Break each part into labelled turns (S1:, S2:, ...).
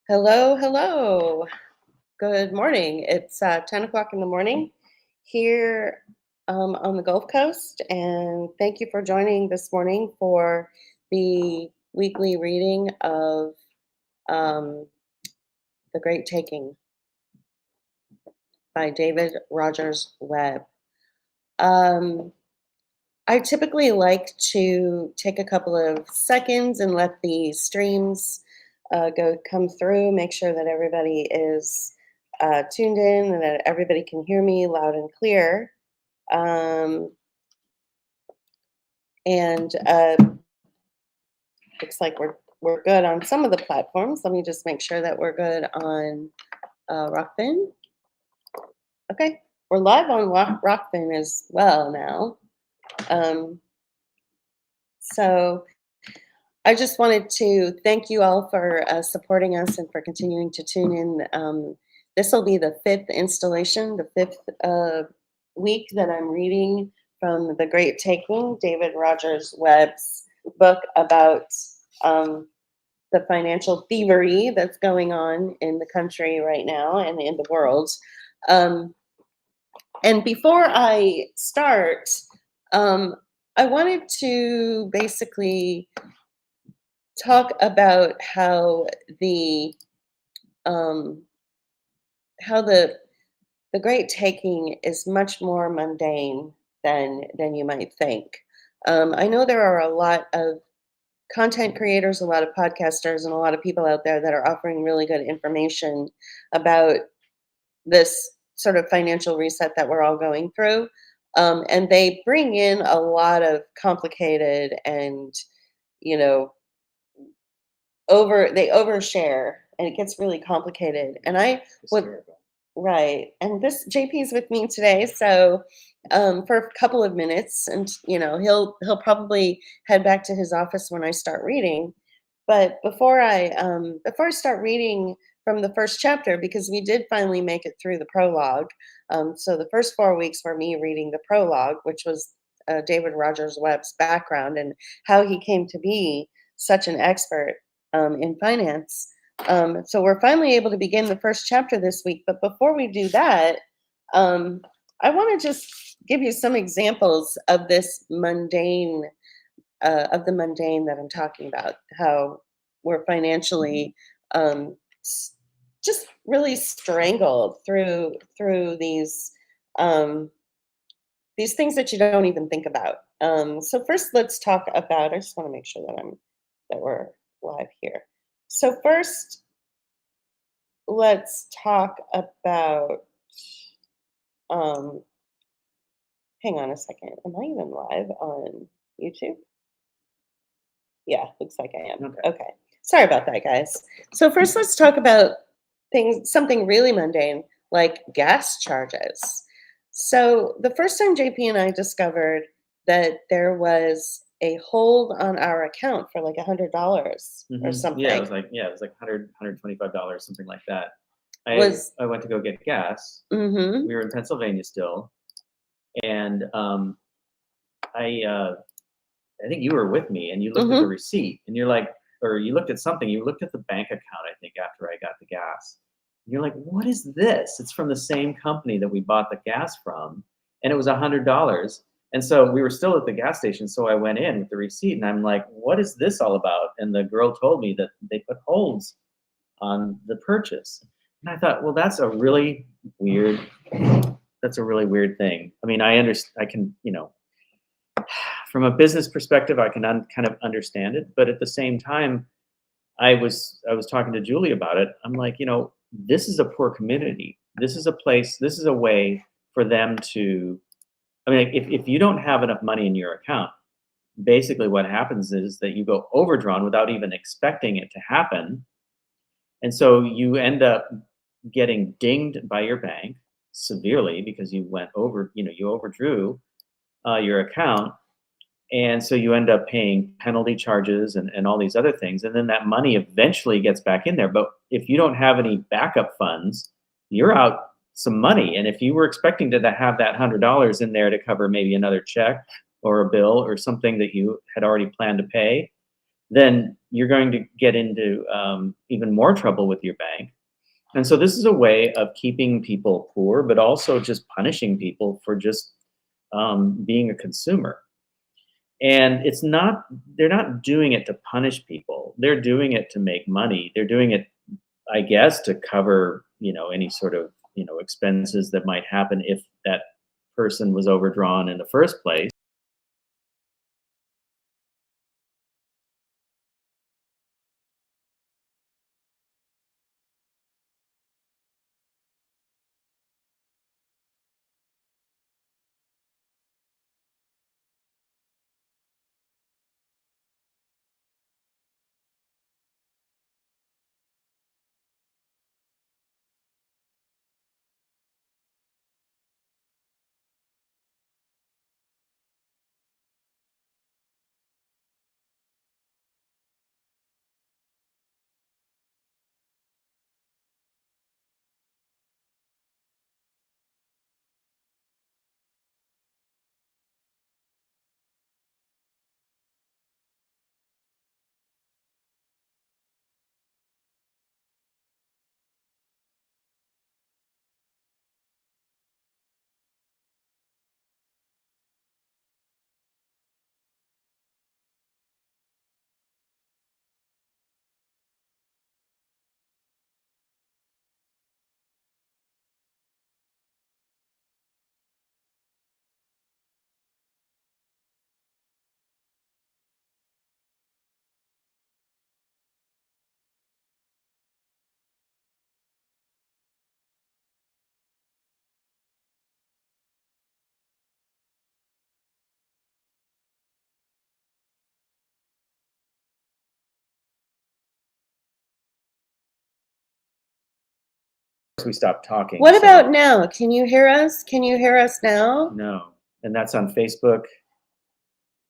S1: Hello, hello. Good morning. It's 10 o'clock in the morning here on the Gulf Coast. And thank you for joining this morning for the weekly reading of um, The Great Taking by David Rogers Webb. Um, I typically like to take a couple of seconds and let the streams come through, make sure that everybody is tuned in and that everybody can hear me loud and clear. Um, and Looks like we're good on some of the platforms. Let me just make sure that we're good on Rockfin. Okay, we're live on Rockfin as well now. Um, so I just wanted to thank you all for supporting us and for continuing to tune in. This will be the fifth installation, the fifth week that I'm reading from The Great Taking, David Rogers Webb's book about the financial thievery that's going on in the country right now and in the world. And before I start, I wanted to basically talk about how the um, how the Great Taking is much more mundane than you might think. I know there are a lot of content creators, a lot of podcasters, and a lot of people out there that are offering really good information about this sort of financial reset that we're all going through. And they bring in a lot of complicated and, you know, they overshare and it gets really complicated. And I would, right. And this JP's with me today. So for a couple of minutes, and he'll probably head back to his office when I start reading. But before I start reading from the first chapter, because we did finally make it through the prologue. So the first 4 weeks were me reading the prologue, which was David Rogers Webb's background and how he came to be such an expert in finance. So we're finally able to begin the first chapter this week. But before we do that, I want to just give you some examples of this mundane, of the mundane that I'm talking about, how we're financially just really strangled through these things that you don't even think about. So first, let's talk about. I just want to make sure that we're live here. So first, let's talk about. Hang on a second. Am I even live on YouTube? Yeah, looks like I am. Okay. Sorry about that, guys. So first, let's talk about something really mundane, like gas charges. So the first time JP and I discovered that there was a hold on our account for like $100 or something.
S2: Yeah, it was like $100, $125, something like that. I went to go get gas.
S1: Mhm.
S2: We were in Pennsylvania still, and I think you were with me, and you looked at the receipt, and you're like, or you looked at something. You looked at the bank account, I think, after I got the gas. And you're like, what is this? It's from the same company that we bought the gas from, and it was $100. And so we were still at the gas station, so I went in with the receipt, and I'm like, what is this all about? And the girl told me that they put holds on the purchase. And I thought, well, that's a really weird thing. I mean, I can, from a business perspective, I can kind of understand it, but at the same time, I was talking to Julie about it. I'm like, this is a poor community. This is a place. This is a way for them to. I mean, if you don't have enough money in your account, basically what happens is that you go overdrawn without even expecting it to happen, and so you end up getting dinged by your bank severely because you went over. You overdrew your account. And so you end up paying penalty charges and all these other things. And then that money eventually gets back in there. But if you don't have any backup funds, you're out some money. And if you were expecting to have that $100 in there to cover maybe another check or a bill or something that you had already planned to pay, then you're going to get into even more trouble with your bank. And so this is a way of keeping people poor, but also just punishing people for just being a consumer. And it's not, they're not doing it to punish people. They're doing it to make money. They're doing it, I guess, to cover, any sort of, expenses that might happen if that person was overdrawn in the first place. We stopped talking.
S1: What about now? Can you hear us? Can you hear us now?
S2: No. And that's on Facebook.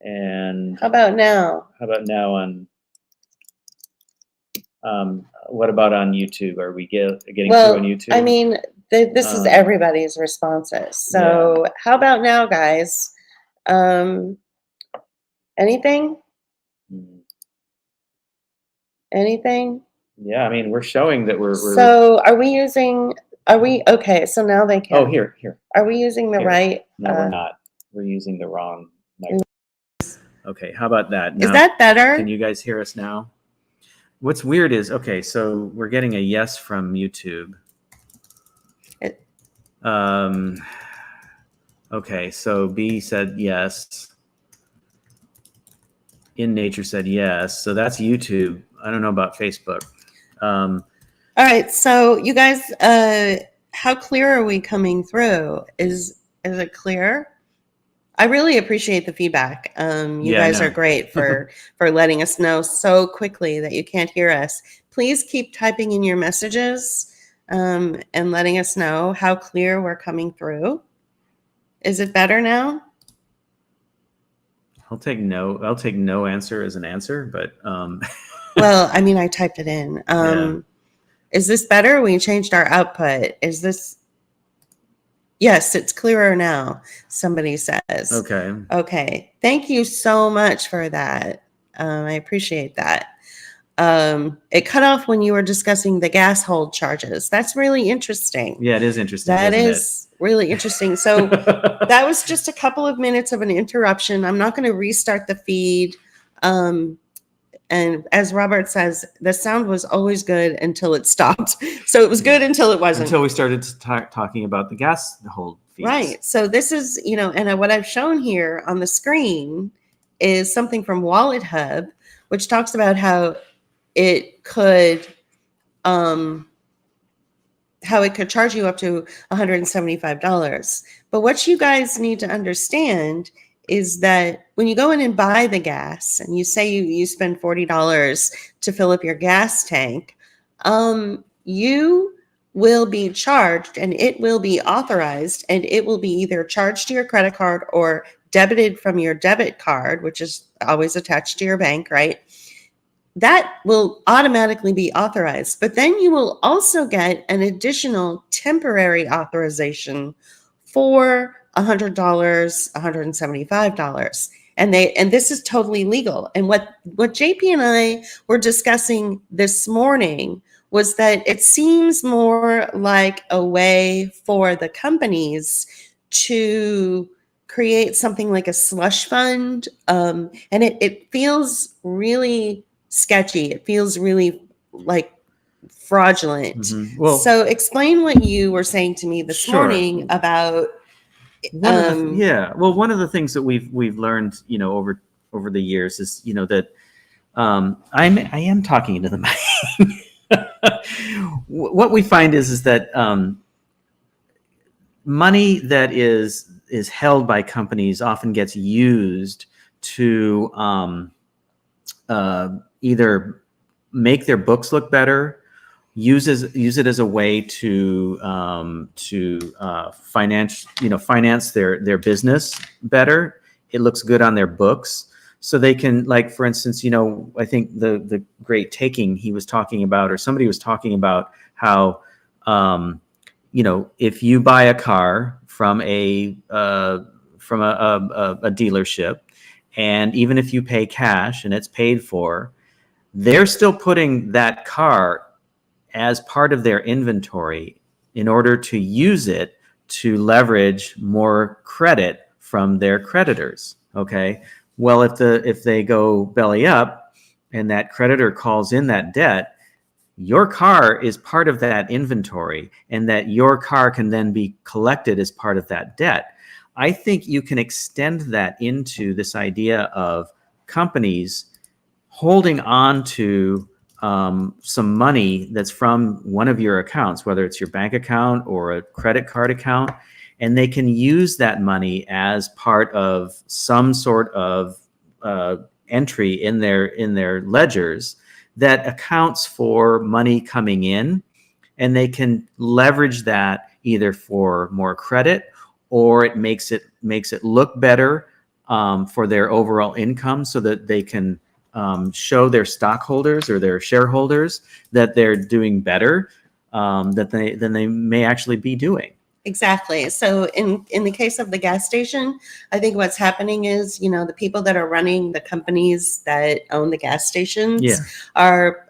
S2: And
S1: how about now?
S2: How about now on what about on YouTube? Are we getting through on YouTube?
S1: I mean, this is everybody's responses. So how about now, guys? Anything? Anything?
S2: Yeah, I mean, we're showing that we're
S1: So are we okay, so now they can.
S2: Oh, here.
S1: Are we using the right?
S2: No, we're not. We're using the wrong microphone. Okay, how about that?
S1: Is that better?
S2: Can you guys hear us now? What's weird is, okay, so we're getting a yes from YouTube. Okay, so B said yes. In Nature said yes. So that's YouTube. I don't know about Facebook.
S1: All right, so you guys, how clear are we coming through? Is it clear? I really appreciate the feedback. You guys are great for letting us know so quickly that you can't hear us. Please keep typing in your messages and letting us know how clear we're coming through. Is it better now?
S2: I'll take no answer as an answer, but
S1: well, I mean, I typed it in. Is this better? We changed our output. Is this? Yes, it's clearer now, somebody says. Okay. Thank you so much for that. I appreciate that. It cut off when you were discussing the gas hold charges. That's really interesting.
S2: Yeah, it is interesting.
S1: That is really interesting. So that was just a couple of minutes of an interruption. I'm not going to restart the feed. And as Robert says, the sound was always good until it stopped. So it was good until it wasn't.
S2: Until we started talking about the gas hold fees.
S1: Right. So this is, and what I've shown here on the screen is something from Wallet Hub, which talks about how it could charge you up to $175. But what you guys need to understand is that when you go in and buy the gas and you say you spend $40 to fill up your gas tank, you will be charged and it will be authorized and it will be either charged to your credit card or debited from your debit card, which is always attached to your bank, right? That will automatically be authorized. But then you will also get an additional temporary authorization for $100, $175. and this is totally legal. And what JP and I were discussing this morning was that it seems more like a way for the companies to create something like a slush fund. And it feels really sketchy. It feels really like fraudulent.
S2: Well,
S1: so explain what you were saying to me this
S2: Sure.
S1: morning about
S2: well, one of the things that we've learned, over the years is, that I am talking into the mic. What we find is that money that is held by companies often gets used to either make their books look better, use it as a way to finance their business better. It looks good on their books, so they can, like, for instance, I think the Great Taking, he was talking about, or somebody was talking about how if you buy a car from a dealership, and even if you pay cash and it's paid for, they're still putting that car as part of their inventory in order to use it to leverage more credit from their creditors. Okay. Well, if they go belly up and that creditor calls in that debt, your car is part of that inventory, and that your car can then be collected as part of that debt. I think you can extend that into this idea of companies holding on to some money that's from one of your accounts, whether it's your bank account or a credit card account, and they can use that money as part of some sort of entry in their ledgers that accounts for money coming in, and they can leverage that either for more credit, or it makes it look better for their overall income, so that they can show their stockholders or their shareholders that they're doing better than they may actually be doing.
S1: Exactly. So in the case of the gas station, I think what's happening is, the people that are running the companies that own the gas stations are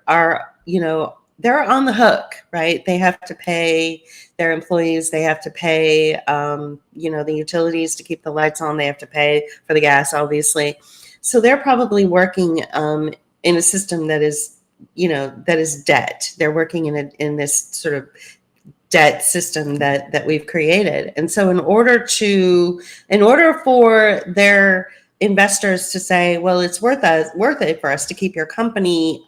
S1: they're on the hook, right? They have to pay their employees. They have to pay, the utilities to keep the lights on. They have to pay for the gas, obviously. So they're probably working in a system that is, that is debt. They're working in this sort of debt system that we've created. And so in order for their investors to say, well, it's worth it for us to keep your company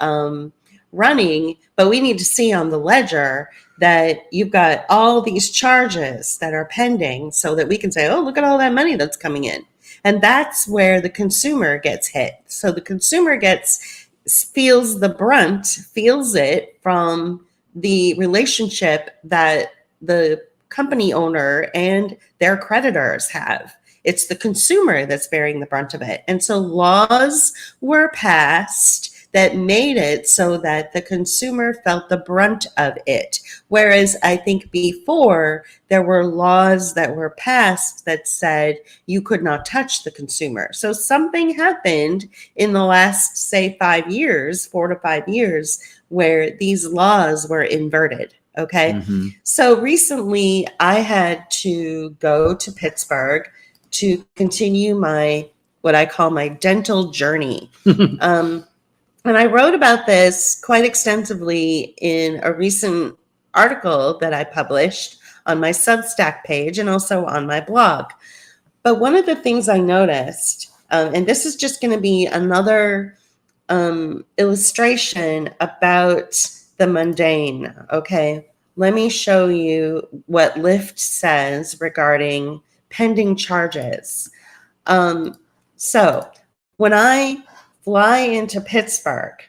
S1: running, but we need to see on the ledger that you've got all these charges that are pending, so that we can say, oh, look at all that money that's coming in. And that's where the consumer gets hit. So the consumer feels it from the relationship that the company owner and their creditors have. It's the consumer that's bearing the brunt of it. And so laws were passed that made it so that the consumer felt the brunt of it. Whereas I think before, there were laws that were passed that said you could not touch the consumer. So something happened in the last, say, 4 to 5 years, where these laws were inverted. Okay.
S2: Mm-hmm.
S1: So recently I had to go to Pittsburgh to continue what I call my dental journey. And I wrote about this quite extensively in a recent article that I published on my Substack page and also on my blog. But one of the things I noticed, and this is just going to be another illustration about the mundane. Okay, let me show you what Lyft says regarding pending charges. So when I fly into Pittsburgh,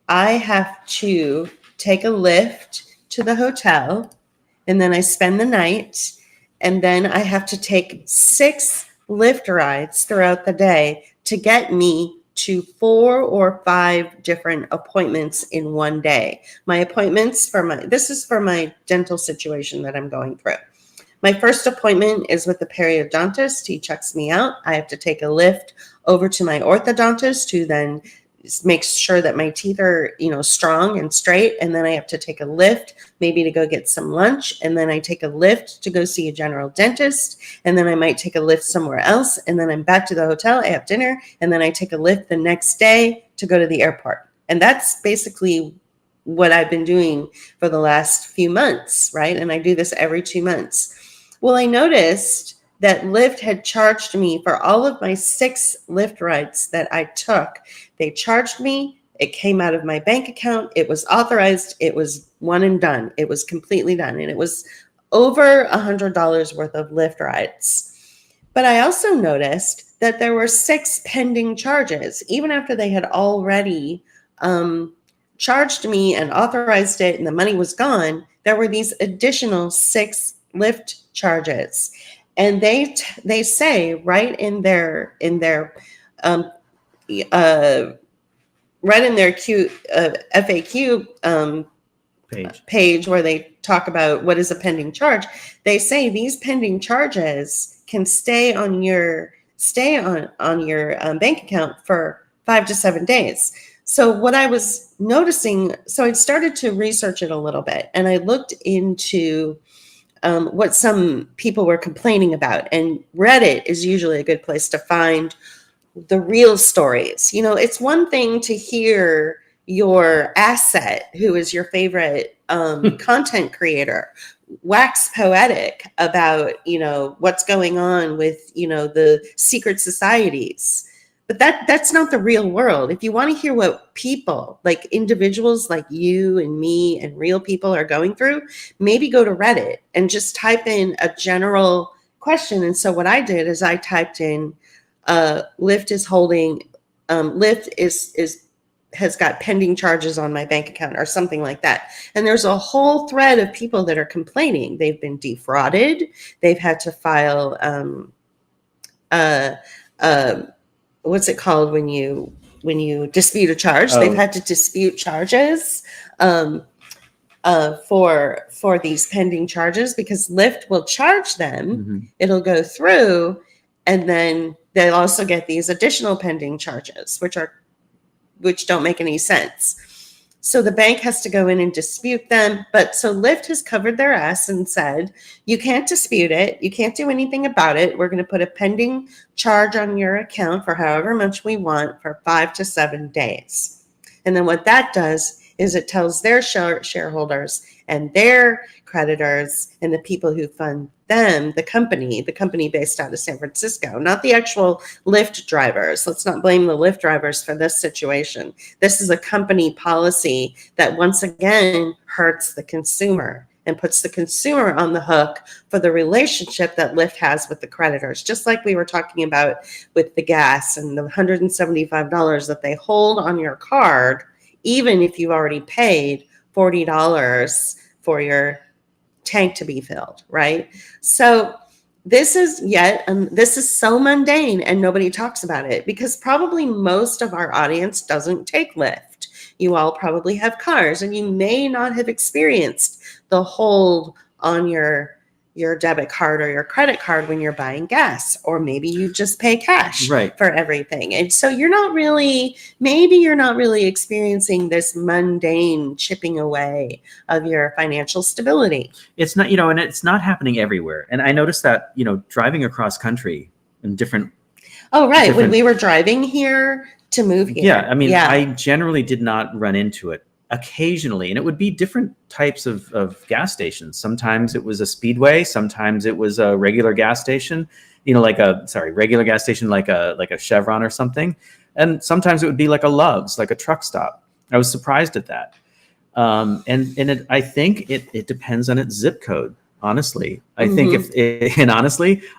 S1: I have to take a Lyft to the hotel, and then I spend the night, and then I have to take 6 Lyft rides throughout the day to get me to 4 or 5 different appointments in one day. My appointments this is for my dental situation that I'm going through. My first appointment is with the periodontist. He checks me out. I have to take a lift over to my orthodontist, who then makes sure that my teeth are, strong and straight. And then I have to take a lift, maybe to go get some lunch. And then I take a lift to go see a general dentist. And then I might take a lift somewhere else. And then I'm back to the hotel. I have dinner. And then I take a lift the next day to go to the airport. And that's basically what I've been doing for the last few months, right? And I do this every 2 months. Well, I noticed that Lyft had charged me for all of my 6 Lyft rides that I took. They charged me. It came out of my bank account. It was authorized. It was one and done. It was completely done. And it was over $100 worth of Lyft rides. But I also noticed that there were 6 pending charges, even after they had already charged me and authorized it and the money was gone. There were these additional 6 Lyft charges. And they say right in their FAQ page where they talk about what is a pending charge, they say these pending charges can stay on your bank account for 5 to 7 days. So what I was noticing, so I started to research it a little bit, and I looked into what some people were complaining about. And Reddit is usually a good place to find the real stories. It's one thing to hear your asset, who is your favorite content creator, wax poetic about, what's going on with, the secret societies. But that's not the real world. If you want to hear what people, like individuals like you and me and real people are going through, maybe go to Reddit and just type in a general question. And so what I did is I typed in Lyft has got pending charges on my bank account or something like that. And there's a whole thread of people that are complaining. They've been defrauded. They've had to file what's it called when you dispute a charge?
S2: Oh.
S1: They've had to dispute charges for these pending charges because Lyft will charge them.
S2: Mm-hmm.
S1: It'll go through, and then they'll also get these additional pending charges, which don't make any sense. So the bank has to go in and dispute them. But so Lyft has covered their ass and said, you can't dispute it. You can't do anything about it. We're going to put a pending charge on your account for however much we want for 5 to 7 days. And then what that does is it tells their shareholders and their creditors and the people who fund them, the company based out of San Francisco, not the actual Lyft drivers. Let's not blame the Lyft drivers for this situation. This is a company policy that once again hurts the consumer and puts the consumer on the hook for the relationship that Lyft has with the creditors, just like we were talking about with the gas and the $175 that they hold on your card, even if you've already paid $40 for your tank to be filled, right? So this is so mundane and nobody talks about it because probably most of our audience doesn't take Lyft. You all probably have cars and you may not have experienced the hold on your debit card or your credit card when you're buying gas, or maybe you just pay cash for everything. And so you're not really experiencing this mundane chipping away of your financial stability.
S2: It's not, and it's not happening everywhere. And I noticed that, driving across country in different.
S1: Oh, right. When we were driving here to move here.
S2: Yeah. I mean, I generally did not run into it. Occasionally, and it would be different types of gas stations. Sometimes it was a Speedway, sometimes it was a regular gas station, regular gas station like a Chevron or something, and sometimes it would be like a Love's, like a truck stop. I was surprised at that, I think it depends on its zip code. Honestly, I think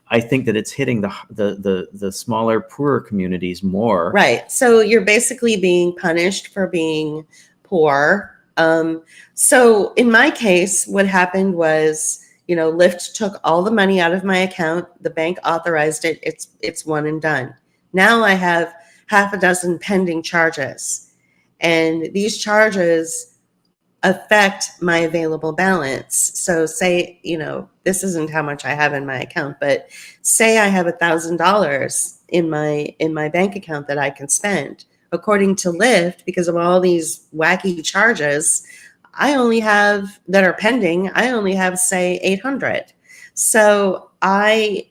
S2: I think that it's hitting the smaller, poorer communities more.
S1: Right. So you're basically being punished for being poor. So in my case, what happened was, Lyft took all the money out of my account. The bank authorized it. It's one and done. Now I have half a dozen pending charges, and these charges affect my available balance. So say, this isn't how much I have in my account, but say I have $1,000 in my bank account that I can spend. According to Lyft, because of all these wacky charges, I only have that are pending, I only have, say, 800. So I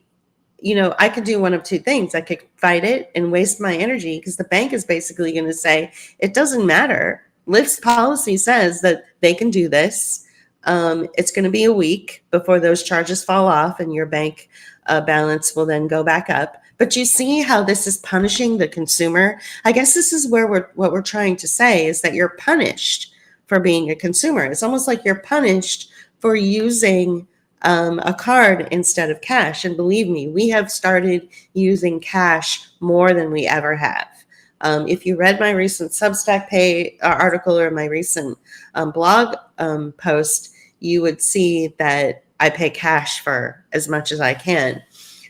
S1: could do one of two things. I could fight it and waste my energy because the bank is basically going to say, it doesn't matter. Lyft's policy says that they can do this. It's going to be a week before those charges fall off and your bank balance will then go back up. But you see how this is punishing the consumer? I guess this is where what we're trying to say is that you're punished for being a consumer. It's almost like you're punished for using a card instead of cash. And believe me, we have started using cash more than we ever have. If you read my recent Substack article or my recent blog post, you would see that I pay cash for as much as I can.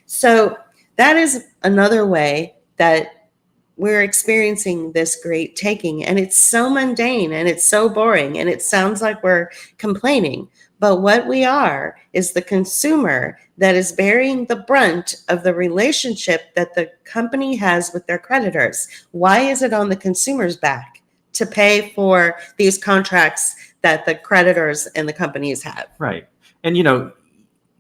S1: So that is another way that we're experiencing this great taking. And it's so mundane and it's so boring and it sounds like we're complaining. But what we are is the consumer that is bearing the brunt of the relationship that the company has with their creditors. Why is it on the consumer's back to pay for these contracts that the creditors and the companies have?
S2: Right. And,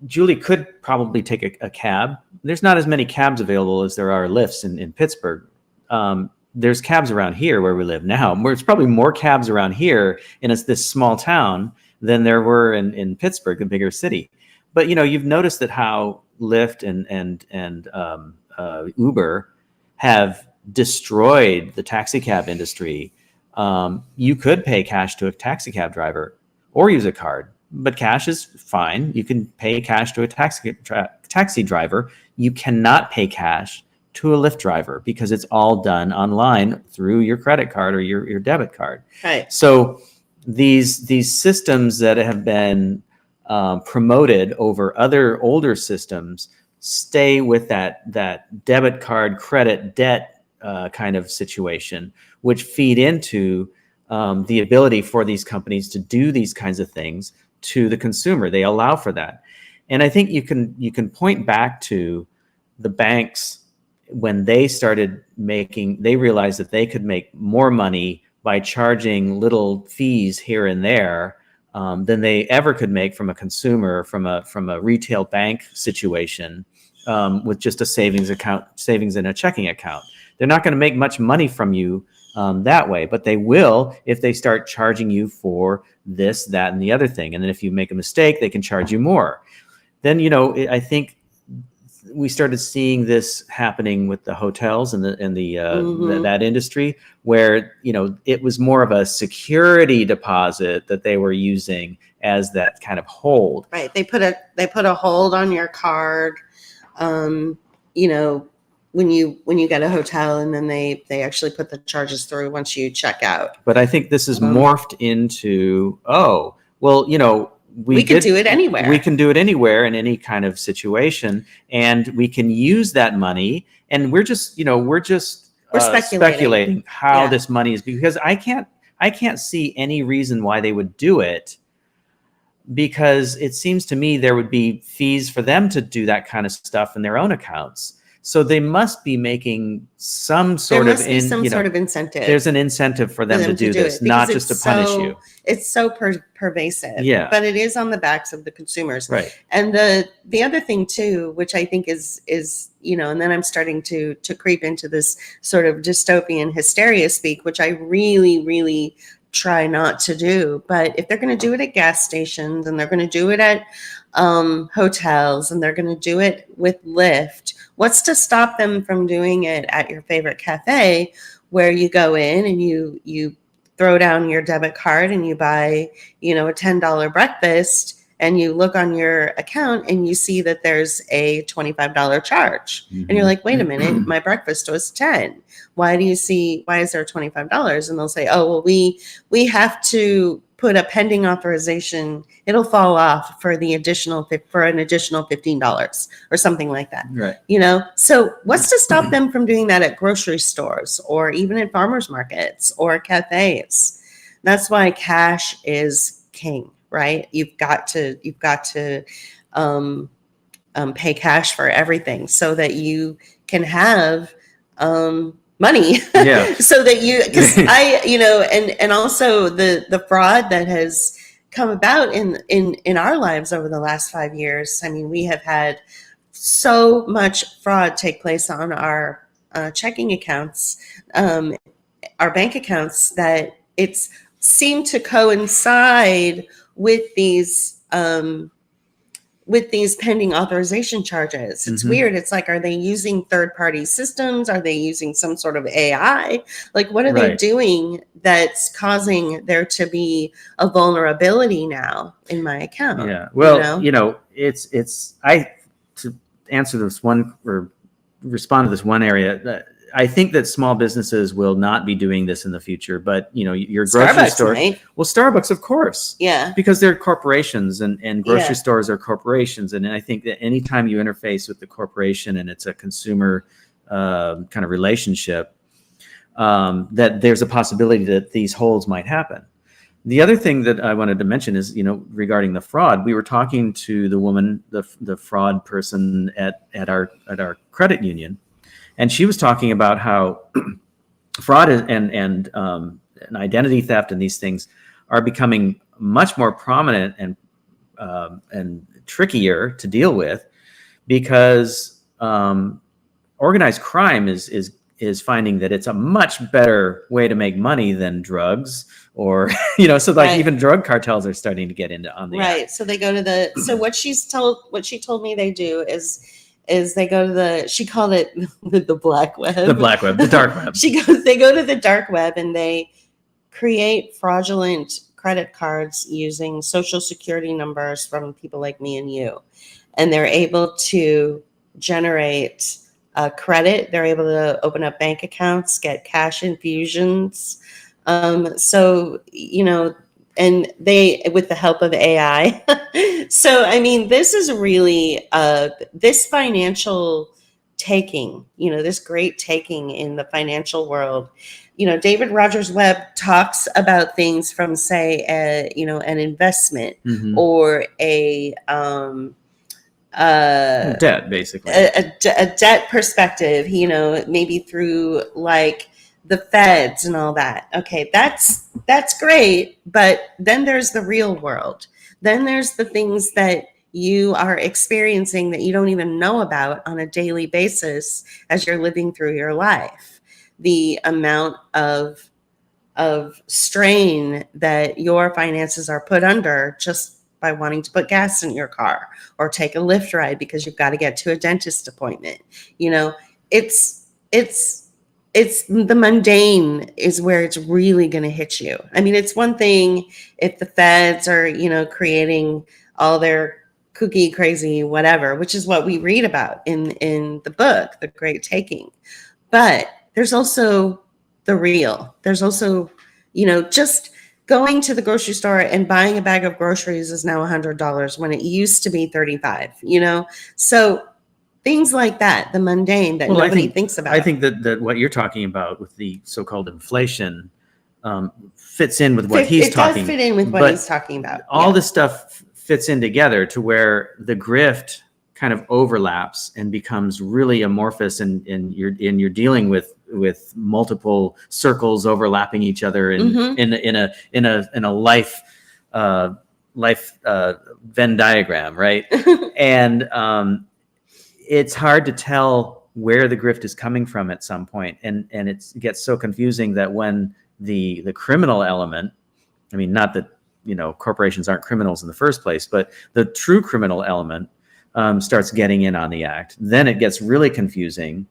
S2: Julie could probably take a cab. There's not as many cabs available as there are Lyfts in Pittsburgh. There's cabs around here where we live now. There's probably more cabs around here in this small town than there were in Pittsburgh, a bigger city. But you've noticed that how Lyft and Uber have destroyed the taxi cab industry. You could pay cash to a taxi cab driver or use a card, but cash is fine. You can pay cash to a taxi driver. You cannot pay cash to a Lyft driver because it's all done online through your credit card or your debit card.
S1: Right.
S2: So these systems that have been promoted over other older systems stay with that debit card credit debt kind of situation, which feed into the ability for these companies to do these kinds of things to the consumer. They allow for that. And I think you can point back to the banks when they started they realized that they could make more money by charging little fees here and there than they ever could make from a consumer, from a retail bank situation with just a savings in a checking account. They're not going to make much money from you that way, but they will if they start charging you for this, that, and the other thing. And then if you make a mistake, they can charge you more. Then, I think we started seeing this happening with the hotels and that industry where, it was more of a security deposit that they were using as that kind of hold.
S1: Right. They put a hold on your card, when you get a hotel, and then they actually put the charges through once you check out.
S2: But I think this is morphed into, we can do it anywhere. We can do it anywhere in any kind of situation, and we can use that money. And we're speculating how this money is, because I can't see any reason why they would do it, because it seems to me there would be fees for them to do that kind of stuff in their own accounts. So they must be making some sort of incentive. There's an incentive for them to do this, not just to punish you.
S1: It's so pervasive.
S2: Yeah.
S1: But it is on the backs of the consumers.
S2: Right.
S1: And the other thing too, which I think is and then I'm starting to creep into this sort of dystopian hysteria speak, which I really, really try not to do. But if they're going to do it at gas stations, and they're going to do it at hotels, and they're going to do it with Lyft, what's to stop them from doing it at your favorite cafe, where you go in and you throw down your debit card and you buy, a $10 breakfast, and you look on your account and you see that there's a $25 charge. Mm-hmm. And you're like, wait a minute, my breakfast was 10. Why is there $25? And they'll say, oh, well, we have to put a pending authorization. It'll fall off for an additional $15 or something like that.
S2: Right.
S1: So what's to stop them from doing that at grocery stores or even at farmers markets or cafes? That's why cash is king, right? You've got to pay cash for everything so that you can have money.
S2: Yeah.
S1: So that because and also the fraud that has come about in our lives over the last 5 years. I mean, we have had so much fraud take place on our checking accounts, our bank accounts, that it's seemed to coincide with these pending authorization charges. It's weird. It's like, are they using third-party systems? Are they using some sort of AI? Like, what are they doing that's causing there to be a vulnerability now in my account?
S2: Yeah. Well, to answer this one or respond to this one area, I think that small businesses will not be doing this in the future, but your grocery store.
S1: Might.
S2: Well, Starbucks, of course.
S1: Yeah.
S2: Because they're corporations, and grocery stores are corporations. And I think that anytime you interface with the corporation and it's a consumer kind of relationship, that there's a possibility that these holes might happen. The other thing that I wanted to mention is, regarding the fraud, we were talking to the woman, the fraud person at our credit union. And she was talking about how fraud and identity theft and these things are becoming much more prominent and trickier to deal with, because organized crime is finding that it's a much better way to make money than drugs, or even drug cartels are starting to get into on the act.
S1: So they go to what she told me they do is they go to she called it the black web.
S2: The black web, the dark web.
S1: They go to the dark web and they create fraudulent credit cards using social security numbers from people like me and you. And they're able to generate credit. They're able to open up bank accounts, get cash infusions. And they, with the help of AI. So, I mean, this is really, this financial taking, this great taking in the financial world. David Rogers Webb talks about things from, say, an investment or a
S2: debt, basically.
S1: A debt perspective, maybe through like the feds and all that. Okay, that's great, but then there's the real world. Then there's the things that you are experiencing that you don't even know about on a daily basis as you're living through your life. The amount of strain that your finances are put under just by wanting to put gas in your car or take a Lyft ride because you've got to get to a dentist appointment. It's the mundane is where it's really going to hit you. I mean, it's one thing if the feds are, creating all their kooky, crazy, whatever, which is what we read about in the book, The Great Taking. But there's also the real. There's also, just going to the grocery store and buying a bag of groceries is now $100 when it used to be $35, So things like that, the mundane that nobody thinks about.
S2: I think that what you're talking about with the so-called inflation fits in with what he's talking about. It does
S1: fit in with what he's talking about.
S2: All this stuff fits in together to where the grift kind of overlaps and becomes really amorphous, and you're dealing with multiple circles overlapping each other in a life Venn diagram, right? And it's hard to tell where the grift is coming from at some point, and it gets so confusing that when the criminal element, I mean, not that corporations aren't criminals in the first place, but the true criminal element starts getting in on the act, then it gets really confusing.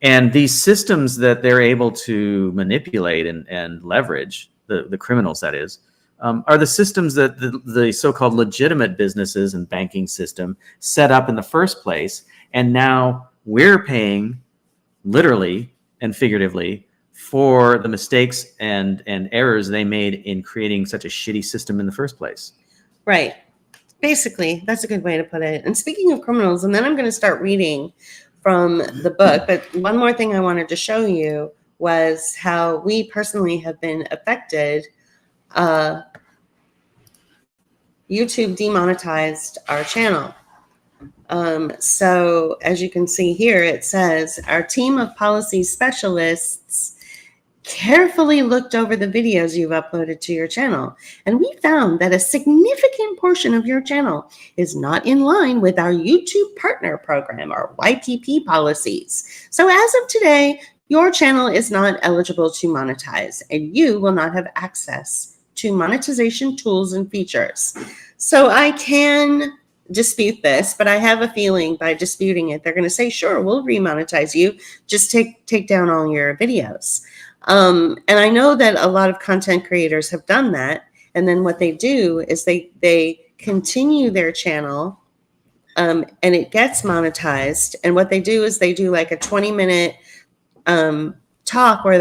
S2: And these systems that they're able to manipulate and leverage, the criminals that is, are the systems that the so-called legitimate businesses and banking system set up in the first place. And now we're paying literally and figuratively for the mistakes and errors they made in creating such a shitty system in the first place.
S1: Right. Basically, that's a good way to put it. And speaking of criminals, and then I'm going to start reading from the book, but one more thing I wanted to show you was how we personally have been affected YouTube demonetized our channel. So as you can see here, it says our team of policy specialists carefully looked over the videos you've uploaded to your channel, and we found that a significant portion of your channel is not in line with our YouTube Partner Program, or YPP policies. So as of today, your channel is not eligible to monetize, and you will not have access to monetization tools and features. So I can dispute this, but I have a feeling by disputing it, they're going to say, sure, we'll remonetize you. Just take down all your videos. And I know that a lot of content creators have done that. And then what they do is they continue their channel, and it gets monetized. And what they do is they do like a 20-minute talk where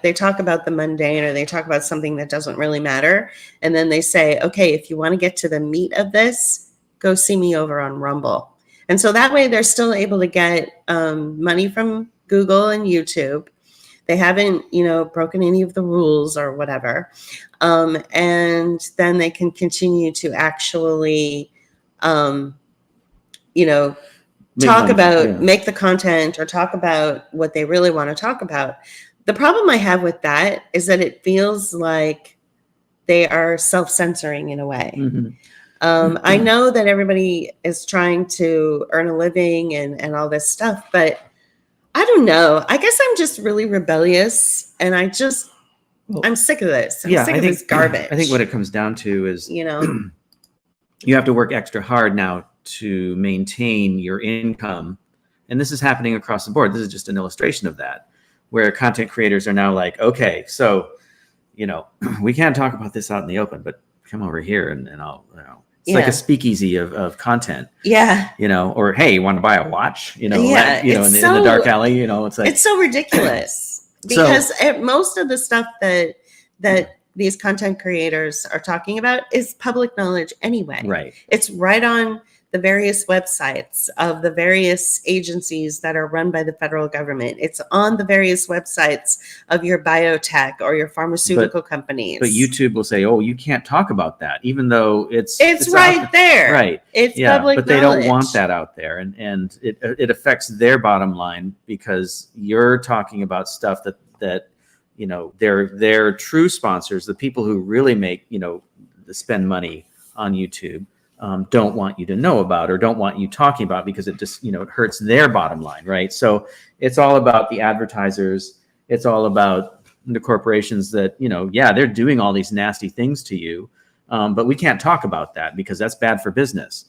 S1: they talk about the mundane, or they talk about something that doesn't really matter. And then they say, okay, if you want to get to the meat of this, go see me over on Rumble. And so that way they're still able to get money from Google and YouTube. They haven't, broken any of the rules or whatever. And then they can continue to actually, talk about, make the content, or talk about what they really want to talk about. The problem I have with that is that it feels like they are self-censoring in a way.
S2: Mm-hmm.
S1: I know that everybody is trying to earn a living and all this stuff, but I don't know. I guess I'm just really rebellious, and I'm sick of this. I'm sick of this garbage.
S3: I think what it comes down to is,
S1: you
S3: have to work extra hard now to maintain your income. And this is happening across the board. This is just an illustration of that, where content creators are now like, okay, so, we can't talk about this out in the open, but come over here and I'll, it's like a speakeasy of content.
S1: Yeah.
S3: Or, hey, you want to buy a watch?
S1: Yeah,
S3: in the dark alley, it's like,
S1: it's so ridiculous because most of the stuff that these content creators are talking about is public knowledge anyway.
S3: Right.
S1: It's right on the various websites of the various agencies that are run by the federal government. It's on the various websites of your biotech or your pharmaceutical companies.
S3: But YouTube will say, oh, you can't talk about that, even though it's
S1: right there.
S3: Right.
S1: It's public
S3: but
S1: knowledge. They don't
S3: want that out there. And it affects their bottom line, because you're talking about stuff that their true sponsors, the people who really make, spend money on YouTube, don't want you to know about, or don't want you talking about, because it just, it hurts their bottom line. Right. So it's all about the advertisers. It's all about the corporations that, they're doing all these nasty things to you. But we can't talk about that because that's bad for business.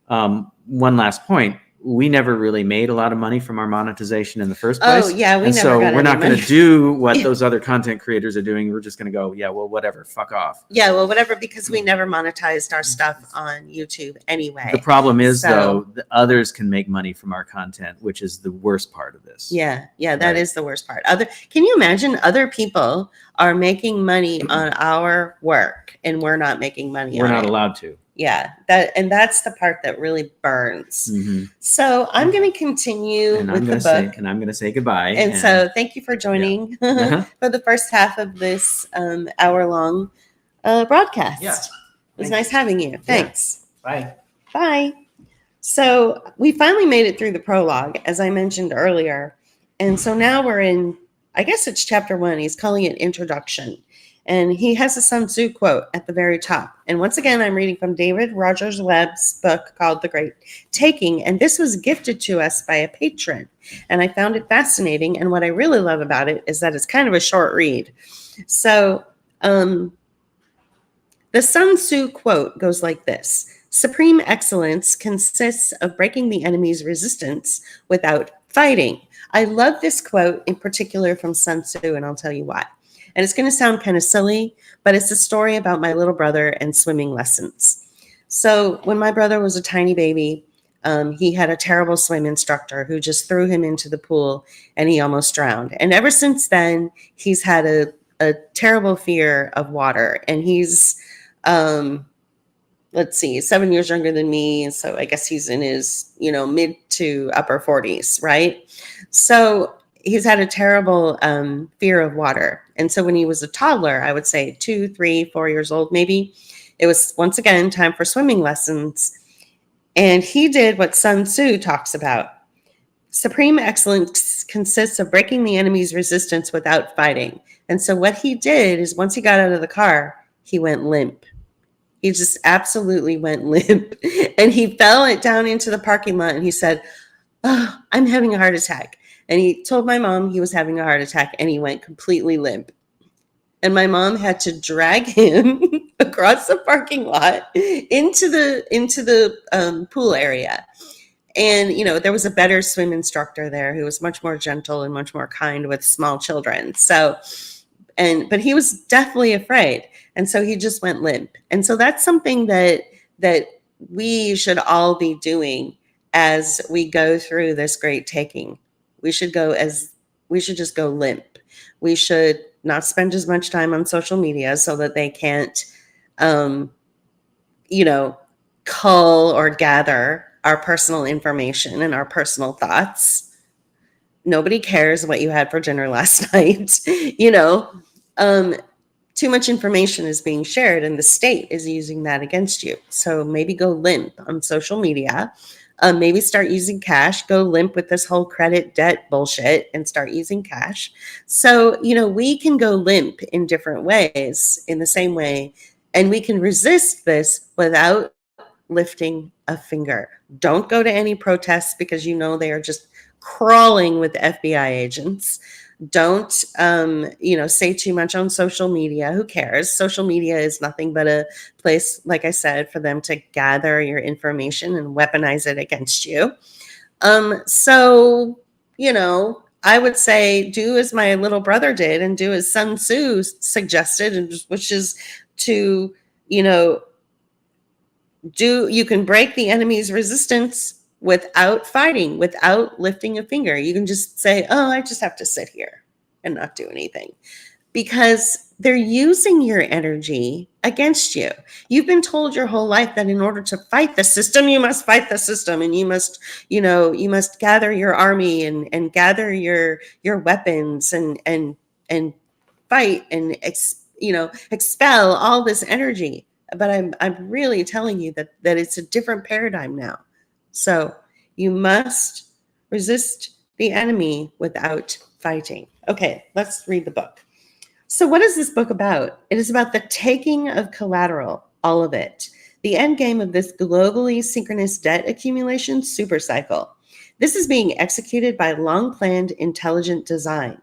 S3: One last point. We never really made a lot of money from our monetization in the first place.
S1: Oh, yeah,
S3: we're not going to do what those other content creators are doing. We're just going to go, yeah, well, whatever, fuck off.
S1: Yeah, well, whatever, because we never monetized our stuff on YouTube anyway.
S3: The problem is, though, the others can make money from our content, which is the worst part of this.
S1: Yeah, that is the worst part. Can you imagine other people are making money on our work and we're not making money on it?
S3: We're not allowed to.
S1: Yeah, that's the part that really burns.
S3: Mm-hmm.
S1: So I'm going to continue with the book.
S3: And I'm going to say goodbye.
S1: And so thank you for joining for the first half of this hour-long broadcast.
S3: Yeah.
S1: It was nice having you. Thanks.
S3: Yeah.
S1: Bye. So we finally made it through the prologue, as I mentioned earlier. And so now we're in, I guess it's chapter 1. He's calling it Introduction. And he has a Sun Tzu quote at the very top. And once again, I'm reading from David Rogers Webb's book called The Great Taking. And this was gifted to us by a patron. And I found it fascinating. And what I really love about it is that it's kind of a short read. So the Sun Tzu quote goes like this: "Supreme excellence consists of breaking the enemy's resistance without fighting." I love this quote in particular from Sun Tzu, and I'll tell you why. And it's going to sound kind of silly, but it's a story about my little brother and swimming lessons. So when my brother was a tiny baby, he had a terrible swim instructor who just threw him into the pool and he almost drowned. And ever since then, he's had a terrible fear of water. And he's, 7 years younger than me. So I guess he's in his, mid to upper 40s, right? So he's had a terrible fear of water. And so when he was a toddler, I would say 2, 3, 4 years old, maybe, it was once again time for swimming lessons. And he did what Sun Tzu talks about. Supreme excellence consists of breaking the enemy's resistance without fighting. And so what he did is once he got out of the car, he went limp. He just absolutely went limp. And he fell down into the parking lot and he said, "Oh, I'm having a heart attack." And he told my mom he was having a heart attack and he went completely limp. And my mom had to drag him across the parking lot into the pool area. And, you know, there was a better swim instructor there who was much more gentle and much more kind with small children. So, but he was definitely afraid. And so he just went limp. And so that's something that we should all be doing as we go through this great taking. We should just go limp. We should not spend as much time on social media so that they can't, cull or gather our personal information and our personal thoughts. Nobody cares what you had for dinner last night. Too much information is being shared and the state is using that against you. So maybe go limp on social media. Maybe start using cash, go limp with this whole credit debt bullshit and start using cash. So, we can go limp in different ways in the same way, and we can resist this without lifting a finger. Don't go to any protests because they are just crawling with FBI agents. Don't, say too much on social media. Who cares? Social media is nothing but a place, like I said, for them to gather your information and weaponize it against you. I would say do as my little brother did and do as Sun Tzu suggested, which is to, you can break the enemy's resistance without fighting, without lifting a finger. You can just say, "Oh, I just have to sit here and not do anything," because they're using your energy against you. You've been told your whole life that in order to fight the system, you must fight the system, and you must gather your army and gather your weapons and fight and expel all this energy. But I'm really telling you that it's a different paradigm now. So you must resist the enemy without fighting. Okay, let's read the book. So what is this book about? It is about the taking of collateral, all of it. The end game of this globally synchronous debt accumulation supercycle. This is being executed by long-planned intelligent design,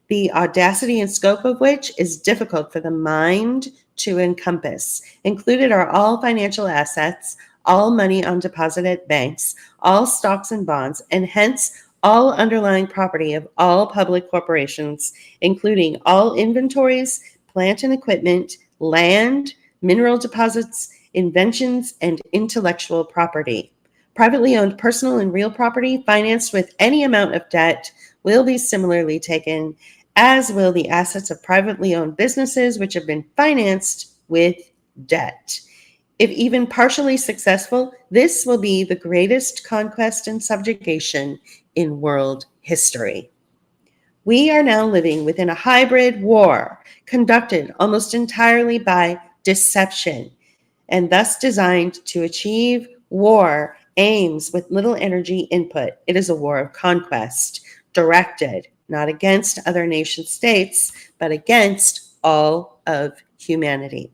S1: the audacity and scope of which is difficult for the mind to encompass. Included are all financial assets, all money on deposit at banks, all stocks and bonds, and hence all underlying property of all public corporations, including all inventories, plant and equipment, land, mineral deposits, inventions, and intellectual property. Privately owned personal and real property financed with any amount of debt will be similarly taken, as will the assets of privately owned businesses which have been financed with debt. If even partially successful, this will be the greatest conquest and subjugation in world history. We are now living within a hybrid war conducted almost entirely by deception, and thus designed to achieve war aims with little energy input. It is a war of conquest, directed not against other nation states, but against all of humanity.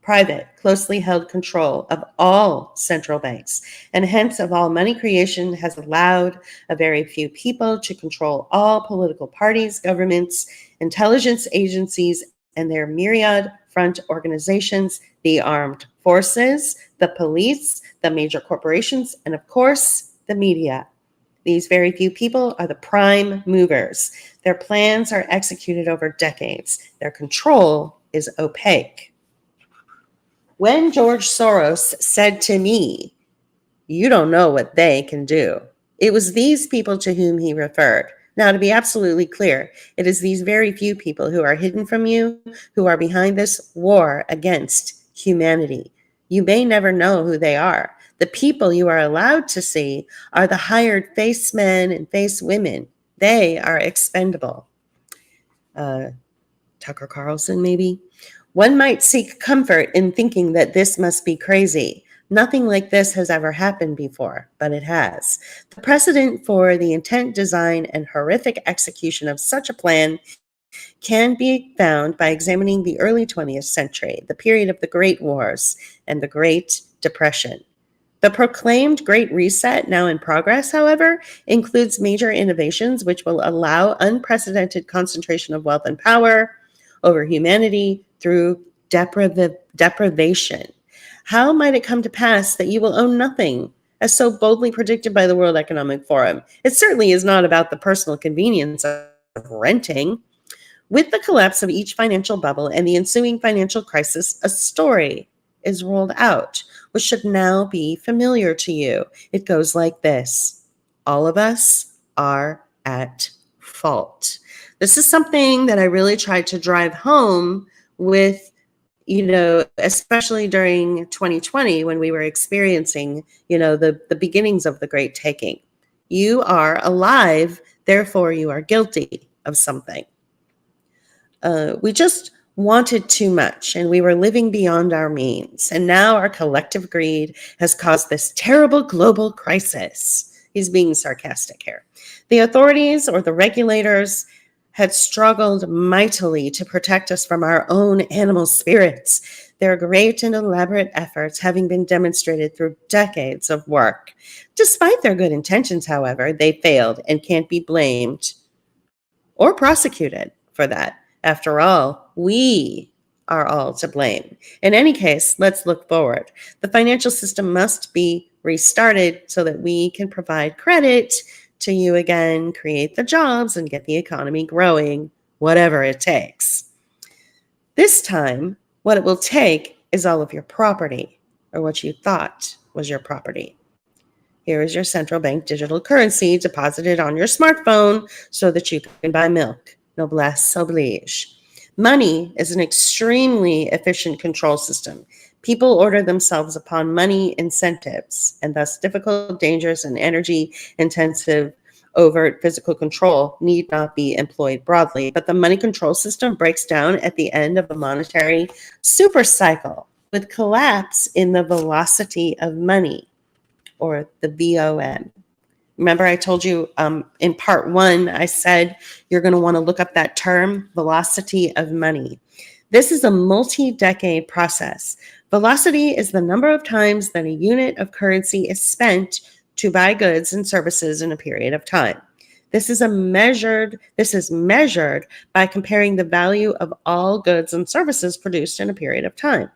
S1: Private, closely held control of all central banks, and hence of all money creation, has allowed a very few people to control all political parties, governments, intelligence agencies, and their myriad front organizations, the armed forces, the police, the major corporations, and of course, the media. These very few people are the prime movers. Their plans are executed over decades. Their control is opaque. When George Soros said to me, "You don't know what they can do," it was these people to whom he referred. Now, to be absolutely clear, it is these very few people who are hidden from you, who are behind this war against humanity. You may never know who they are. The people you are allowed to see are the hired face men and face women. They are expendable. Tucker Carlson, maybe. One might seek comfort in thinking that this must be crazy. Nothing like this has ever happened before, but it has. The precedent for the intent, design, and horrific execution of such a plan can be found by examining the early 20th century, the period of the Great Wars and the Great Depression. The proclaimed Great Reset, now in progress, however, includes major innovations which will allow unprecedented concentration of wealth and power over humanity through deprivation. How might it come to pass that you will own nothing, as so boldly predicted by the World Economic Forum? It certainly is not about the personal convenience of renting. With the collapse of each financial bubble and the ensuing financial crisis, a story is rolled out, which should now be familiar to you. It goes like this: all of us are at fault. This is something that I really tried to drive home with, especially during 2020 when we were experiencing, the beginnings of the Great Taking. You are alive, therefore you are guilty of something. We just wanted too much and we were living beyond our means. And now our collective greed has caused this terrible global crisis. He's being sarcastic here. The authorities or the regulators had struggled mightily to protect us from our own animal spirits. Their great and elaborate efforts having been demonstrated through decades of work. Despite their good intentions, however, they failed and can't be blamed or prosecuted for that. After all, we are all to blame. In any case, let's look forward. The financial system must be restarted so that we can provide credit to you again, create the jobs, and get the economy growing, whatever it takes. This time, what it will take is all of your property, or what you thought was your property. Here is your central bank digital currency deposited on your smartphone so that you can buy milk. Noblesse oblige. Money is an extremely efficient control system. People order themselves upon money incentives, and thus difficult, dangerous, and energy-intensive overt physical control need not be employed broadly. But the money control system breaks down at the end of a monetary supercycle with collapse in the velocity of money, or the VOM. Remember I told you in part 1, I said you're going to want to look up that term, velocity of money. This is a multi-decade process. Velocity is the number of times that a unit of currency is spent to buy goods and services in a period of time. This is measured by comparing the value of all goods and services produced in a period of time.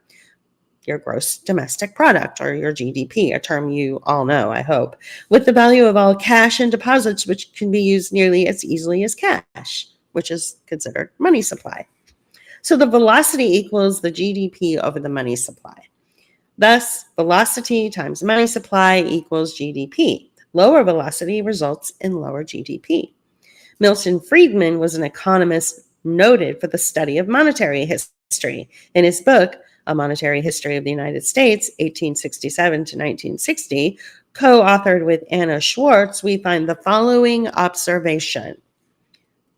S1: Your gross domestic product, or your GDP, a term you all know, I hope, with the value of all cash and deposits, which can be used nearly as easily as cash, which is considered money supply. So the velocity equals the GDP over the money supply. Thus, velocity times money supply equals GDP. Lower velocity results in lower GDP. Milton Friedman was an economist noted for the study of monetary history. In his book, A Monetary History of the United States, 1867 to 1960, co-authored with Anna Schwartz, we find the following observation.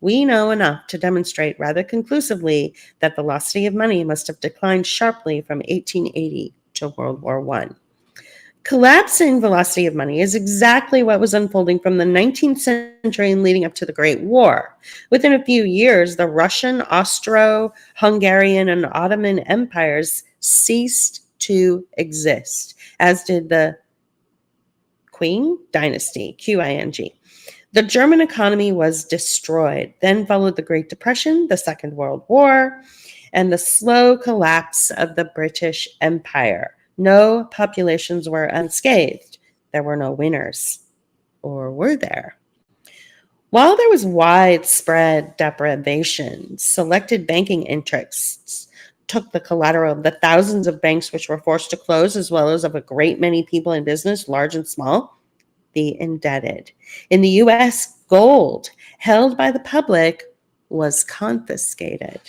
S1: We know enough to demonstrate rather conclusively that the velocity of money must have declined sharply from 1880 to World War I. Collapsing velocity of money is exactly what was unfolding from the 19th century and leading up to the Great War. Within a few years, the Russian, Austro-Hungarian, and Ottoman empires ceased to exist, as did the Qing dynasty, Qing. The German economy was destroyed. Then followed the Great Depression, the Second World War, and the slow collapse of the British Empire. No populations were unscathed. There were no winners. Or were there? While there was widespread deprivation, selected banking interests took the collateral of the thousands of banks which were forced to close, as well as of a great many people in business, large and small, the indebted. In the U.S., gold held by the public was confiscated.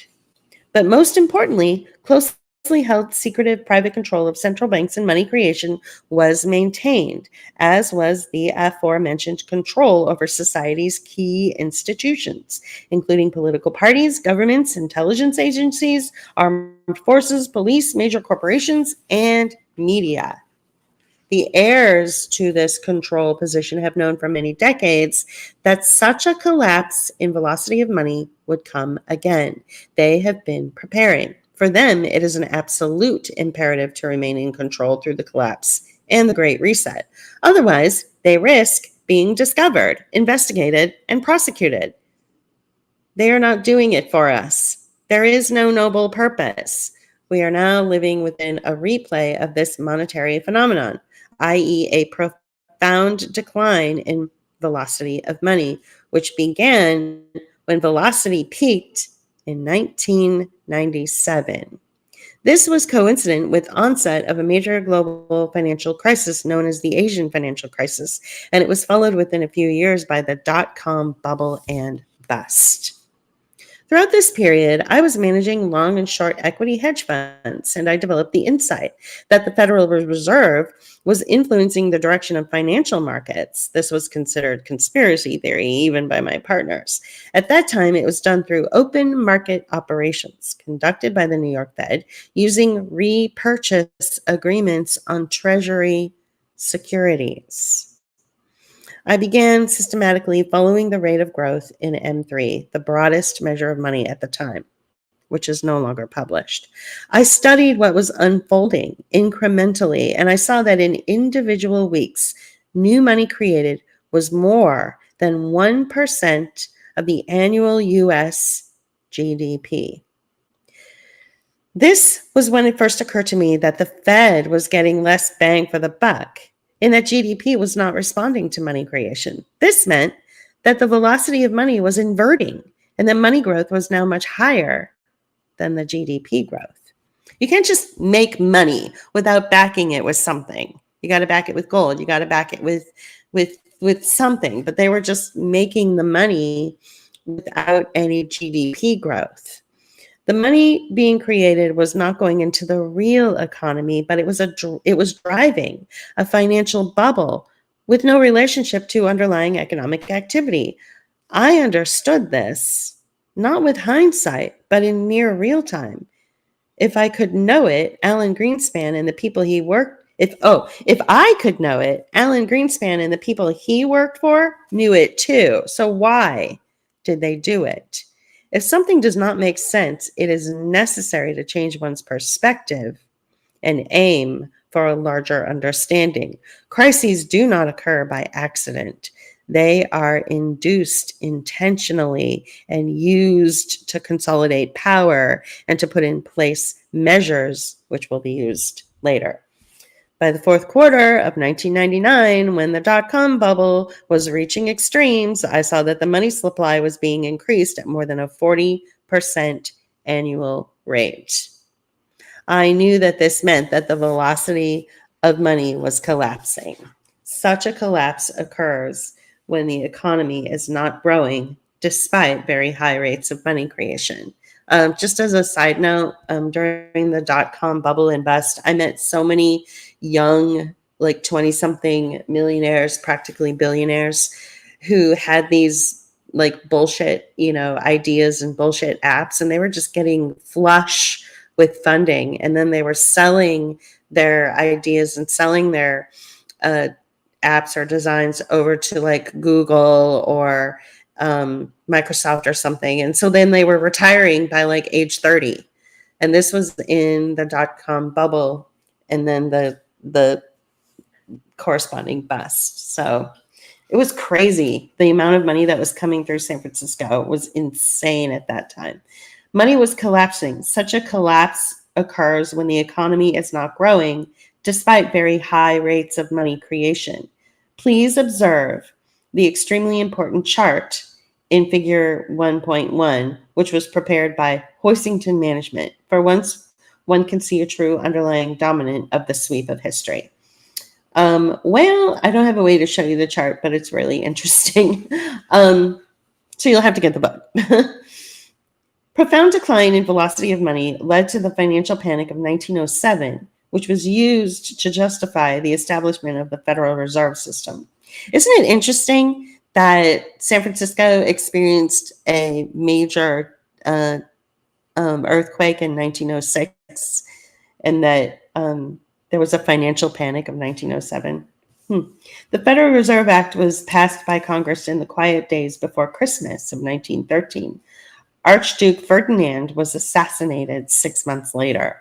S1: But most importantly, closely held secretive private control of central banks and money creation was maintained, as was the aforementioned control over society's key institutions, including political parties, governments, intelligence agencies, armed forces, police, major corporations, and media. The heirs to this control position have known for many decades that such a collapse in velocity of money would come again. They have been preparing. For them, it is an absolute imperative to remain in control through the collapse and the Great Reset. Otherwise, they risk being discovered, investigated, and prosecuted. They are not doing it for us. There is no noble purpose. We are now living within a replay of this monetary phenomenon, i.e., a profound decline in velocity of money, which began when velocity peaked in 1997. This was coincident with onset of a major global financial crisis known as the Asian financial crisis, and it was followed within a few years by the dot-com bubble and bust. Throughout this period, I was managing long and short equity hedge funds, and I developed the insight that the Federal Reserve was influencing the direction of financial markets. This was considered conspiracy theory, even by my partners. At that time, it was done through open market operations conducted by the New York Fed using repurchase agreements on Treasury securities. I began systematically following the rate of growth in M3, the broadest measure of money at the time, which is no longer published. I studied what was unfolding incrementally, and I saw that in individual weeks, new money created was more than 1% of the annual U.S. GDP. This was when it first occurred to me that the Fed was getting less bang for the buck, and that GDP was not responding to money creation. This meant that the velocity of money was inverting, and that money growth was now much higher than the GDP growth. You can't just make money without backing it with something. You got to back it with gold. You got to back it with something. But they were just making the money without any GDP growth. The money being created was not going into the real economy, but it was driving a financial bubble with no relationship to underlying economic activity. I understood this, not with hindsight, but in near real time. If I could know it, Alan Greenspan and the people he worked if I could know it, Alan Greenspan and the people he worked for knew it too. So why did they do it? If something does not make sense, it is necessary to change one's perspective and aim for a larger understanding. Crises do not occur by accident. They are induced intentionally and used to consolidate power and to put in place measures which will be used later. By the fourth quarter of 1999, when the dot-com bubble was reaching extremes, I saw that the money supply was being increased at more than a 40% annual rate. I knew that this meant that the velocity of money was collapsing. Such a collapse occurs when the economy is not growing despite very high rates of money creation. Just as a side note, during the dot-com bubble and bust, I met so many young, like 20-something millionaires, practically billionaires, who had these like bullshit, ideas and bullshit apps, and they were just getting flush with funding. And then they were selling their ideas and selling their apps or designs over to like Google or Microsoft or something. And so then they were retiring by like age 30. And this was in the dot-com bubble and then the corresponding bust. So it was crazy. The amount of money that was coming through San Francisco was insane at that time. Money was collapsing. Such a collapse occurs when the economy is not growing, despite very high rates of money creation. Please observe the extremely important chart in figure 1.1, which was prepared by Hoisington Management. For once, one can see a true underlying dominant of the sweep of history. Well, I don't have a way to show you the chart, but it's really interesting. So you'll have to get the book. Profound decline in velocity of money led to the financial panic of 1907, which was used to justify the establishment of the Federal Reserve System. Isn't it interesting that San Francisco experienced a major earthquake in 1906 and that there was a financial panic of 1907? The Federal Reserve Act was passed by Congress in the quiet days before Christmas of 1913. Archduke Ferdinand was assassinated 6 months later.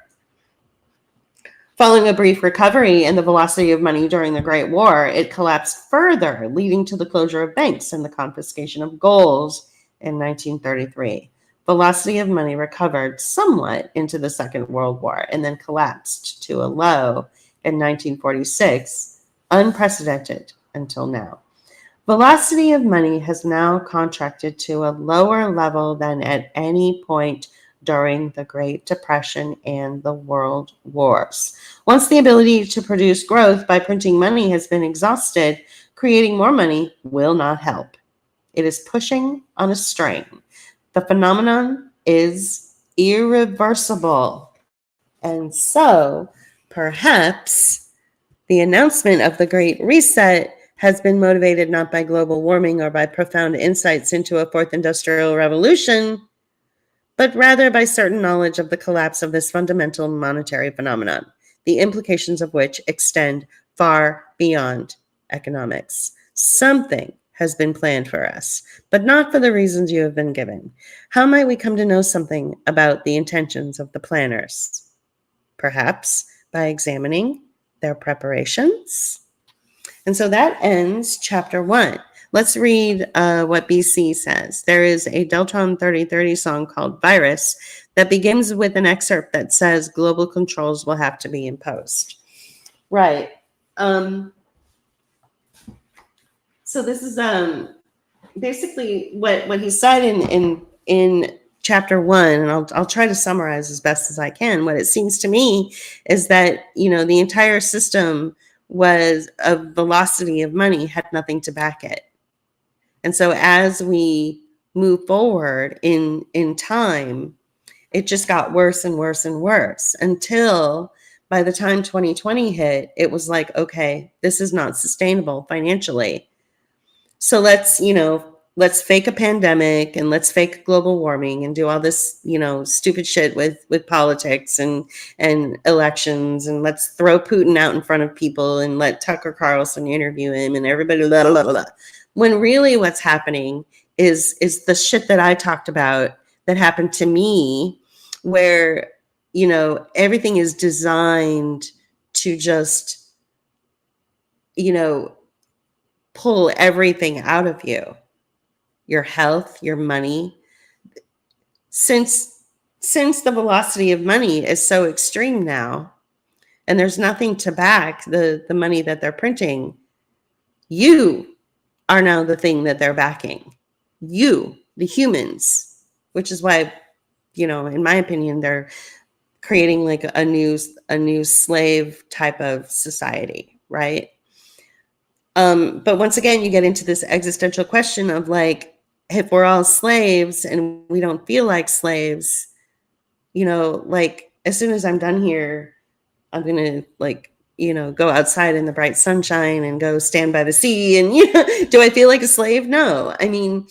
S1: Following a brief recovery in the velocity of money during the Great War, it collapsed further, leading to the closure of banks and the confiscation of gold in 1933. Velocity of money recovered somewhat into the Second World War and then collapsed to a low in 1946, unprecedented until now. Velocity of money has now contracted to a lower level than at any point during the Great Depression and the World Wars. Once the ability to produce growth by printing money has been exhausted, creating more money will not help. It is pushing on a string. The phenomenon is irreversible. And so, perhaps, the announcement of the Great Reset has been motivated not by global warming or by profound insights into a fourth industrial revolution, but rather by certain knowledge of the collapse of this fundamental monetary phenomenon, the implications of which extend far beyond economics. Something has been planned for us, but not for the reasons you have been given. How might we come to know something about the intentions of the planners? Perhaps by examining their preparations. And so that ends chapter 1. Let's read what BC says. There is a Deltron 3030 song called Virus that begins with an excerpt that says global controls will have to be imposed. Right. So this is basically what he said in chapter 1, and I'll try to summarize as best as I can. What it seems to me is that, the entire system was a velocity of money, had nothing to back it. And so as we move forward in time, it just got worse and worse and worse until by the time 2020 hit, it was like, okay, this is not sustainable financially. So let's fake a pandemic and let's fake global warming and do all this, stupid shit with politics and elections, and let's throw Putin out in front of people and let Tucker Carlson interview him and everybody blah, blah, blah, blah. When really what's happening is the shit that I talked about that happened to me, where, everything is designed to just, pull everything out of you, your health, your money. Since the velocity of money is so extreme now, and there's nothing to back the money that they're printing, you are now the thing that they're backing. You, the humans, which is why, in my opinion, they're creating like a new slave type of society, right? But once again, you get into this existential question of like, if we're all slaves and we don't feel like slaves, like as soon as I'm done here, I'm going to go outside in the bright sunshine and go stand by the sea. And, do I feel like a slave? No. I mean,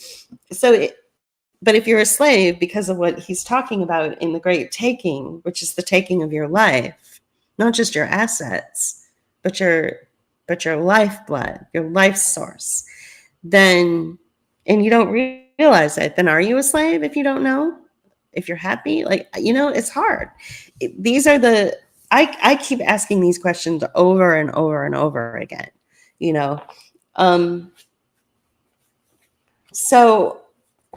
S1: but if you're a slave because of what he's talking about in the Great Taking, which is the taking of your life, not just your assets, but your lifeblood, your life source, then, and you don't realize it, then are you a slave if you don't know? If you're happy? It's hard. These are I keep asking these questions over and over and over again, So,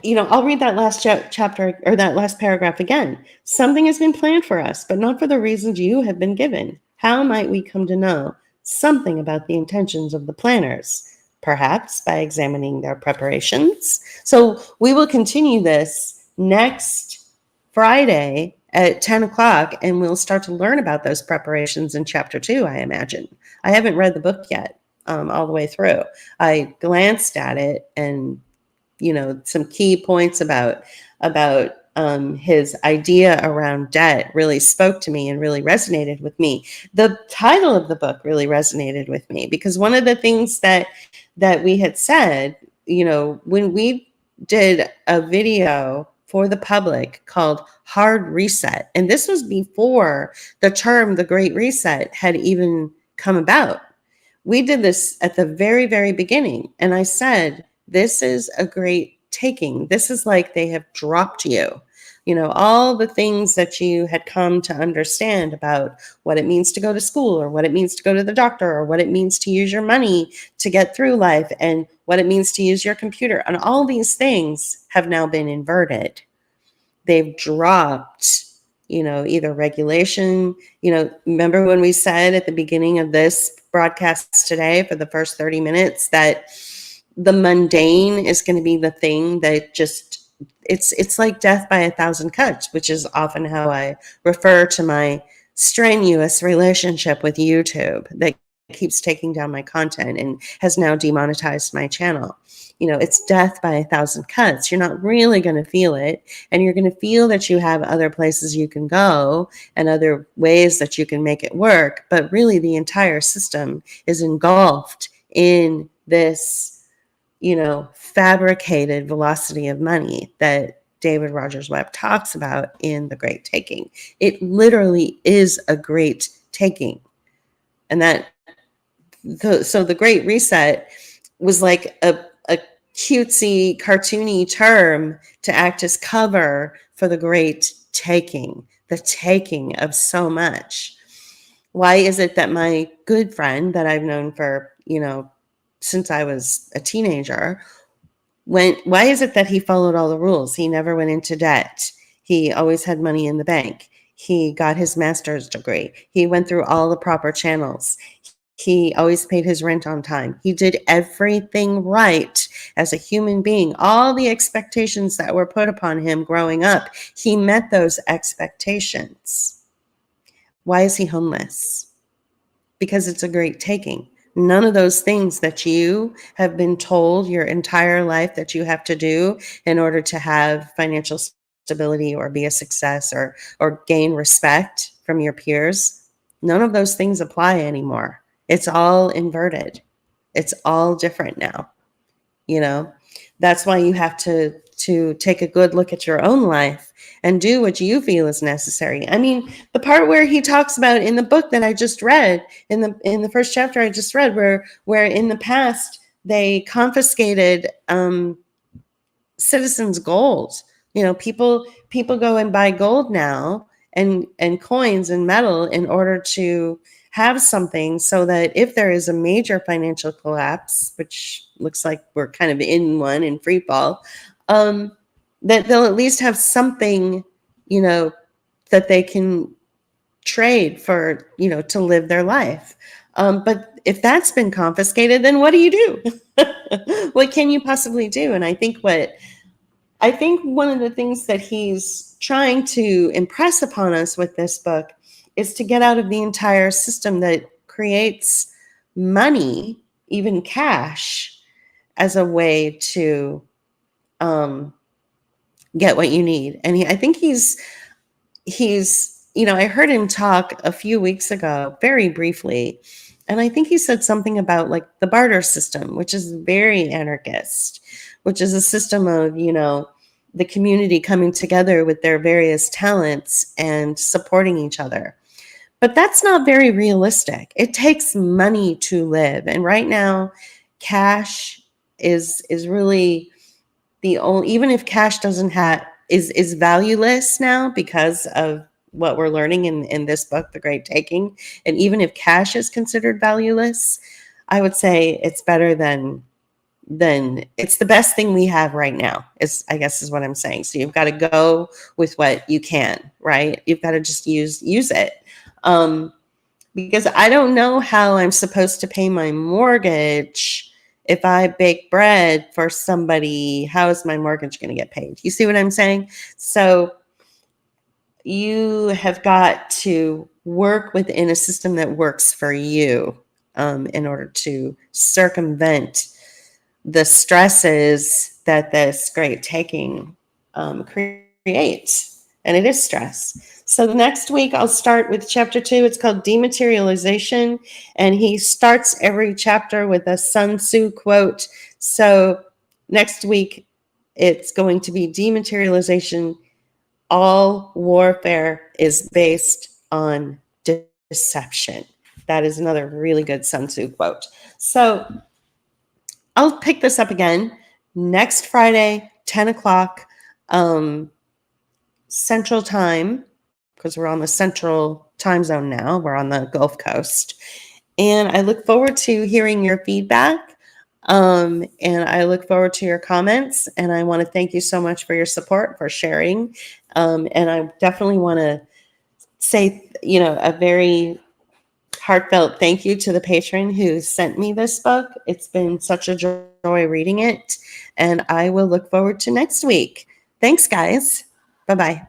S1: I'll read that last chapter or that last paragraph again. Something has been planned for us, but not for the reasons you have been given. How might we come to know something about the intentions of the planners? Perhaps by examining their preparations. So we will continue this next Friday at 10 o'clock, and we'll start to learn about those preparations in chapter 2, I imagine. I haven't read the book yet all the way through. I glanced at it and, some key points about his idea around debt really spoke to me and really resonated with me. The title of the book really resonated with me because one of the things that we had said, when we did a video for the public called Hard Reset, and this was before the term the Great Reset had even come about. We did this at the very, very beginning, and I said, this is a great taking. This is like they have dropped you. All the things that you had come to understand about what it means to go to school or what it means to go to the doctor or what it means to use your money to get through life and what it means to use your computer. And all these things have now been inverted. They've dropped, either regulation. Remember when we said at the beginning of this broadcast today for the first 30 minutes that the mundane is going to be the thing that just it's like death by 1,000 cuts, which is often how I refer to my strenuous relationship with YouTube that keeps taking down my content and has now demonetized my channel. It's death by 1,000 cuts. You're not really going to feel it, and you're going to feel that you have other places you can go and other ways that you can make it work, but really the entire system is engulfed in this fabricated velocity of money that David Rogers Webb talks about in The Great Taking. It literally is a great taking. And so the Great Reset was like a cutesy, cartoony term to act as cover for the Great Taking, the taking of so much. Why is it that my good friend that I've known for, since I was a teenager, why is it that he followed all the rules? He never went into debt. He always had money in the bank. He got his master's degree. He went through all the proper channels. He always paid his rent on time. He did everything right as a human being. All the expectations that were put upon him growing up, he met those expectations. Why is he homeless? Because it's a great taking. None of those things that you have been told your entire life that you have to do in order to have financial stability or be a success or gain respect from your peers, none of those things apply anymore. It's all inverted. It's all different now. That's why you have to take a good look at your own life and do what you feel is necessary. I mean, the part where he talks about in the book that I just read, in the first chapter I just read, where in the past they confiscated citizens' gold. People go and buy gold now and coins and metal in order to have something so that if there is a major financial collapse, which looks like we're kind of in one in free fall, that they'll at least have something, that they can trade for, to live their life. But if that's been confiscated, then what do you do? What can you possibly do? And I think one of the things that he's trying to impress upon us with this book is to get out of the entire system that creates money, even cash, as a way to get what you need. And I think he's I heard him talk a few weeks ago, very briefly, and I think he said something about like the barter system, which is very anarchist, which is a system of, the community coming together with their various talents and supporting each other. But that's not very realistic. It takes money to live. And right now, cash is really the only, even if cash is valueless now because of what we're learning in this book, The Great Taking. And even if cash is considered valueless, I would say it's better than it's the best thing we have right now, I guess is what I'm saying. So you've got to go with what you can, right? You've got to just use it. Because I don't know how I'm supposed to pay my mortgage if I bake bread for somebody. How is my mortgage going to get paid? You see what I'm saying? So you have got to work within a system that works for you in order to circumvent the stresses that this great taking and it is stress. So the next week I'll start with chapter 2. It's called Dematerialization, and he starts every chapter with a Sun Tzu quote. So next week it's going to be Dematerialization. All warfare is based on deception. That is another really good Sun Tzu quote. So I'll pick this up again next Friday, 10 o'clock Central Time, because we're on the Central Time Zone now. We're on the Gulf Coast. And I look forward to hearing your feedback. And I look forward to your comments. And I want to thank you so much for your support, for sharing. And I definitely want to say, a very heartfelt thank you to the patron who sent me this book. It's been such a joy reading it. And I will look forward to next week. Thanks, guys. Bye-bye.